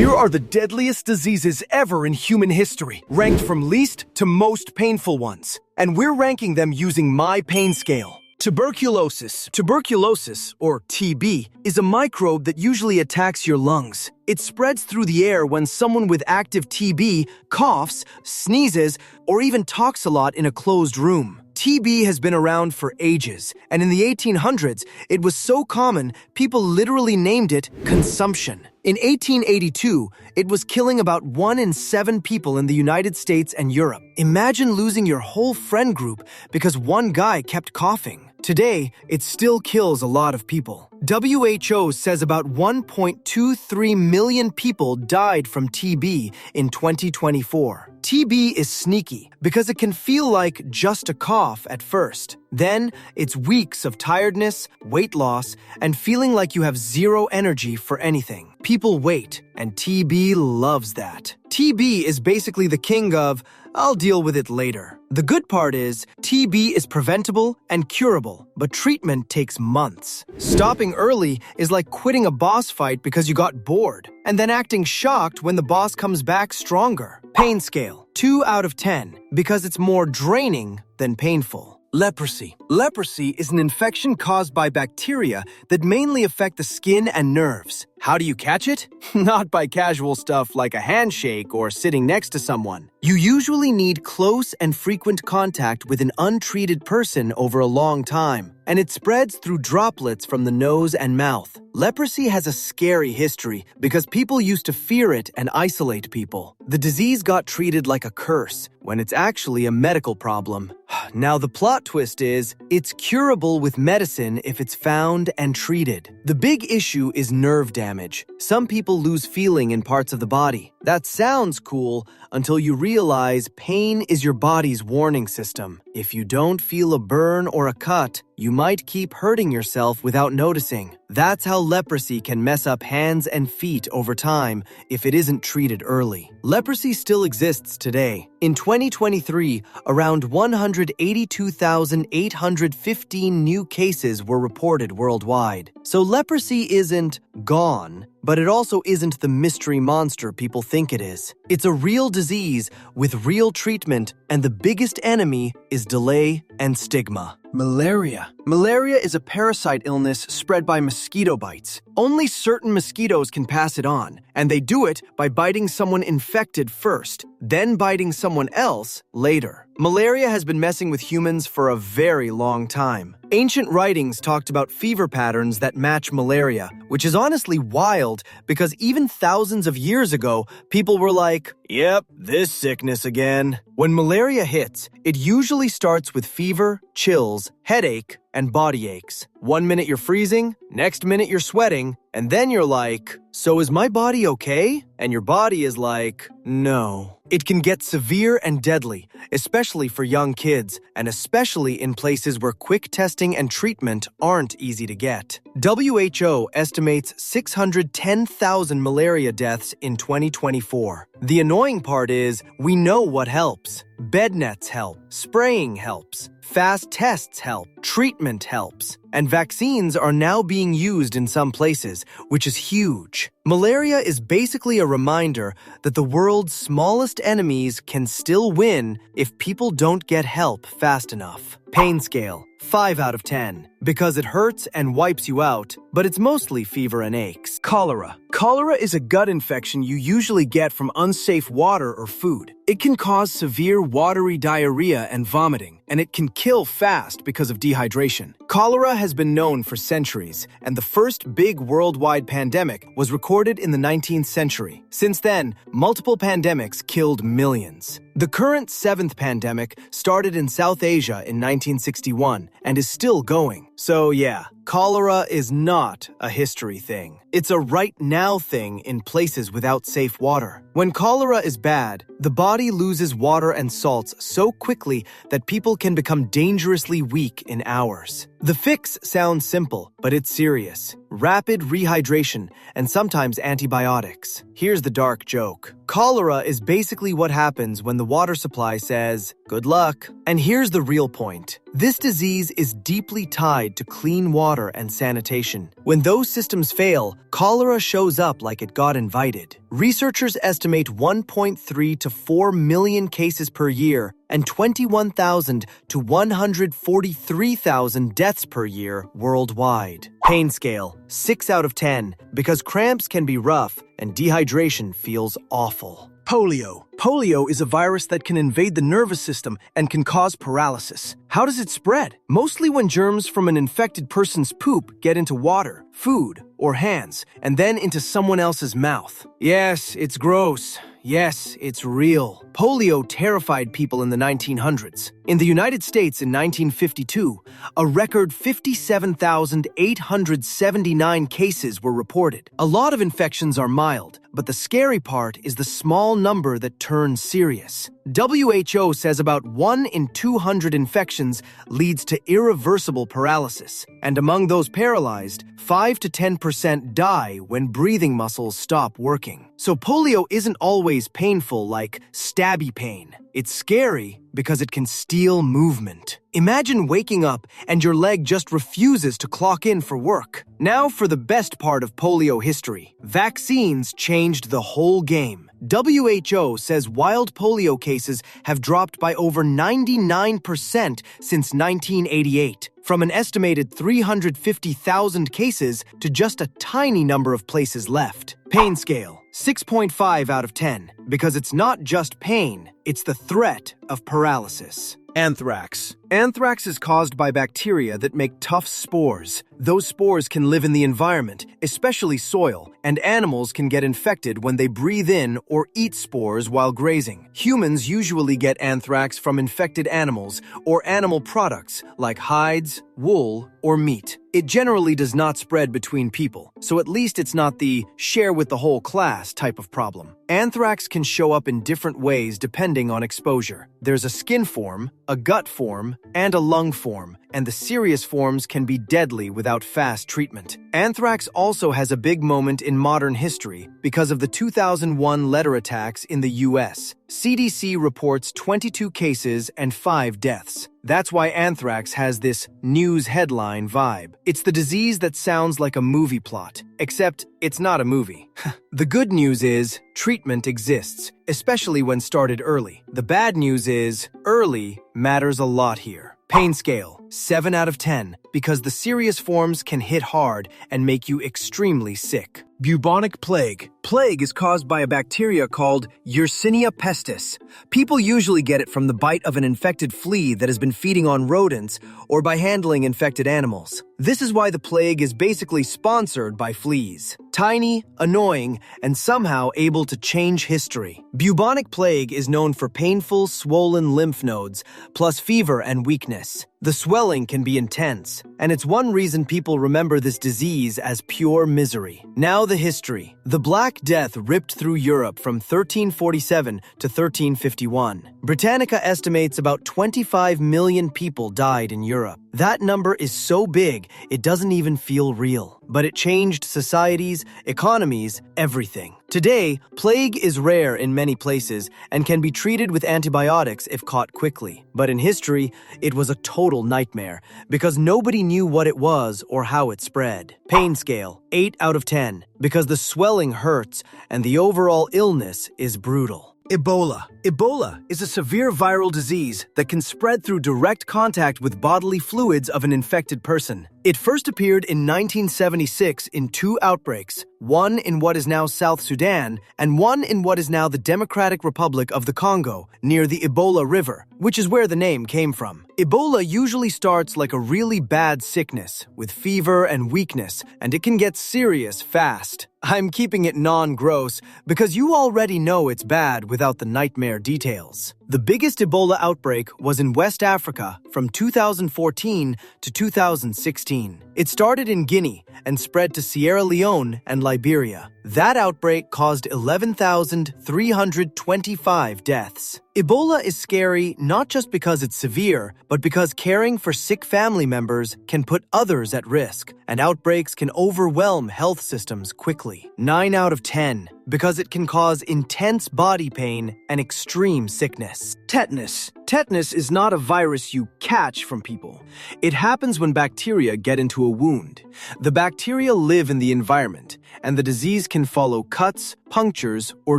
Here are the deadliest diseases ever in human history, ranked from least to most painful ones. And we're ranking them using my PainScale. Tuberculosis. Tuberculosis, or TB, is a microbe that usually attacks your lungs. It spreads through the air when someone with active TB coughs, sneezes, or even talks a lot in a closed room. TB has been around for ages, and in the 1800s, it was so common, people literally named it consumption. In 1882, it was killing about 1 in 7 people in the United States and Europe. Imagine losing your whole friend group because one guy kept coughing. Today, it still kills a lot of people. WHO says about 1.23 million people died from TB in 2024. TB is sneaky because it can feel like just a cough at first. Then, it's weeks of tiredness, weight loss, and feeling like you have zero energy for anything. People wait, and TB loves that. TB is basically the king of, I'll deal with it later. The good part is, TB is preventable and curable, but treatment takes months. Stopping early is like quitting a boss fight because you got bored, and then acting shocked when the boss comes back stronger. PainScale, 2 out of 10, because it's more draining than painful. Leprosy. Leprosy is an infection caused by bacteria that mainly affect the skin and nerves. How do you catch it? Not by casual stuff like a handshake or sitting next to someone. You usually need close and frequent contact with an untreated person over a long time, and it spreads through droplets from the nose and mouth. Leprosy has a scary history because people used to fear it and isolate people. The disease got treated like a curse, when it's actually a medical problem. Now the plot twist is, it's curable with medicine if it's found and treated. The big issue is nerve damage. Some people lose feeling in parts of the body. That sounds cool until you realize pain is your body's warning system. If you don't feel a burn or a cut, you might keep hurting yourself without noticing. That's how leprosy can mess up hands and feet over time if it isn't treated early. Leprosy still exists today. In 2023, around 182,815 new cases were reported worldwide. So leprosy isn't gone, but it also isn't the mystery monster people think it is. It's a real disease with real treatment, and the biggest enemy is delay and stigma. Malaria. Malaria is a parasite illness spread by mosquito bites. Only certain mosquitoes can pass it on, and they do it by biting someone infected first, then biting someone else later. Malaria has been messing with humans for a very long time. Ancient writings talked about fever patterns that match malaria, which is honestly wild because even thousands of years ago, people were like, yep, this sickness again. When malaria hits, it usually starts with fever, chills, headache, and body aches. 1 minute you're freezing, next minute you're sweating, and then you're like, so is my body okay? And your body is like, no. It can get severe and deadly, especially for young kids, and especially in places where quick testing and treatment aren't easy to get. WHO estimates 610,000 malaria deaths in 2024. The annoying part is, we know what helps. Bed nets help, spraying helps, fast tests help, treatment helps, and vaccines are now being used in some places, which is huge. Malaria is basically a reminder that the world's smallest enemies can still win if people don't get help fast enough. PainScale, 5 out of 10, because it hurts and wipes you out, but it's mostly fever and aches. Cholera. Cholera is a gut infection you usually get from unsafe water or food. It can cause severe watery diarrhea and vomiting, and it can kill fast because of dehydration. Cholera has been known for centuries, and the first big worldwide pandemic was recorded in the 19th century. Since then, multiple pandemics killed millions. The current 7th pandemic started in South Asia in 1961 and is still going. So yeah, cholera is not a history thing. It's a right-now thing in places without safe water. When cholera is bad, the body loses water and salts so quickly that people can become dangerously weak in hours. The fix sounds simple, but it's serious. rapid rehydration, and sometimes antibiotics. Here's the dark joke. Cholera is basically what happens when the water supply says, "Good luck." And here's the real point. This disease is deeply tied to clean water and sanitation. When those systems fail, cholera shows up like it got invited. Researchers estimate 1.3 to 4 million cases per year and 21,000 to 143,000 deaths per year worldwide. PainScale, 6 out of 10, because cramps can be rough and dehydration feels awful. Polio. Polio is a virus that can invade the nervous system and can cause paralysis. How does it spread? Mostly when germs from an infected person's poop get into water, food, or hands, and then into someone else's mouth. Yes, it's gross. Yes, it's real. Polio terrified people in the 1900s. In the United States in 1952, a record 57,879 cases were reported. A lot of infections are mild, but the scary part is the small number that turn serious. WHO says about 1 in 200 infections leads to irreversible paralysis. And among those paralyzed, 5 to 10% die when breathing muscles stop working. So polio isn't always painful like stabby pain. It's scary because it can steal movement. Imagine waking up and your leg just refuses to clock in for work. Now for the best part of polio history. Vaccines changed the whole game. WHO says wild polio cases have dropped by over 99% since 1988, from an estimated 350,000 cases to just a tiny number of places left. PainScale, 6.5 out of 10, because it's not just pain, it's the threat of paralysis. Anthrax. Anthrax is caused by bacteria that make tough spores. Those spores can live in the environment, especially soil, and animals can get infected when they breathe in or eat spores while grazing. Humans usually get anthrax from infected animals or animal products like hides, wool, or meat. It generally does not spread between people, so at least it's not the share with the whole class type of problem. Anthrax can show up in different ways depending on exposure. There's a skin form, a gut form, and a lung form, and the serious forms can be deadly without fast treatment. Anthrax also has a big moment in modern history because of the 2001 letter attacks in the US. CDC reports 22 cases and 5 deaths. That's why anthrax has this news headline vibe. It's the disease that sounds like a movie plot, except it's not a movie. The good news is treatment exists, especially when started early. The bad news is early matters a lot here. PainScale, 7 out of 10, because the serious forms can hit hard and make you extremely sick. Bubonic plague. Plague is caused by a bacteria called Yersinia pestis. People usually get it from the bite of an infected flea that has been feeding on rodents or by handling infected animals. This is why the plague is basically sponsored by fleas. Tiny, annoying, and somehow able to change history. Bubonic plague is known for painful, swollen lymph nodes, plus fever and weakness. The swelling can be intense, and it's one reason people remember this disease as pure misery. Now the history. The Black Death ripped through Europe from 1347 to 1351. Britannica estimates about 25 million people died in Europe. That number is so big, it doesn't even feel real. But it changed societies, economies, everything. Today, plague is rare in many places and can be treated with antibiotics if caught quickly. But in history, it was a total nightmare because nobody knew what it was or how it spread. PainScale, 8 out of 10, because the swelling hurts and the overall illness is brutal. Ebola. Ebola is a severe viral disease that can spread through direct contact with bodily fluids of an infected person. It first appeared in 1976 in 2 outbreaks, one in what is now South Sudan and one in what is now the Democratic Republic of the Congo, near the Ebola River, which is where the name came from. Ebola usually starts like a really bad sickness, with fever and weakness, and it can get serious fast. I'm keeping it non-gross because you already know it's bad without the nightmare details. The biggest Ebola outbreak was in West Africa from 2014 to 2016. It started in Guinea and spread to Sierra Leone and Liberia. That outbreak caused 11,325 deaths. Ebola is scary not just because it's severe, but because caring for sick family members can put others at risk, and outbreaks can overwhelm health systems quickly. 9 out of 10, because it can cause intense body pain and extreme sickness. Tetanus. Tetanus is not a virus you catch from people. It happens when bacteria get into a wound. The bacteria live in the environment, and the disease can follow cuts, punctures, or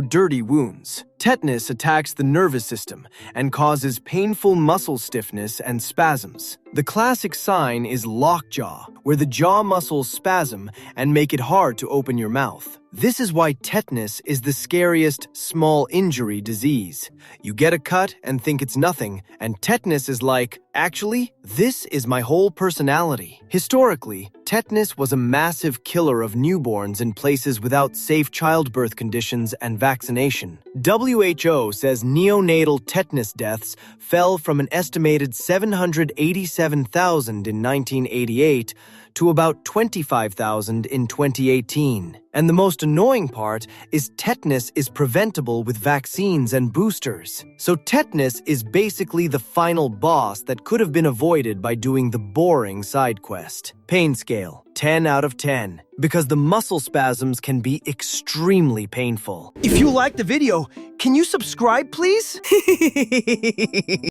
dirty wounds. Tetanus attacks the nervous system and causes painful muscle stiffness and spasms. The classic sign is lockjaw, where the jaw muscles spasm and make it hard to open your mouth. This is why tetanus is the scariest small injury disease. You get a cut and think it's nothing, and tetanus is like, actually, this is my whole personality. Historically, tetanus was a massive killer of newborns in places without safe childbirth conditions and vaccination. WHO says neonatal tetanus deaths fell from an estimated 787,000 in 1988 to about 25,000 in 2018. And the most annoying part is tetanus is preventable with vaccines and boosters. So tetanus is basically the final boss that could have been avoided by doing the boring side quest. PainScale, 10 out of 10, because the muscle spasms can be extremely painful. If you liked the video, can you subscribe, please?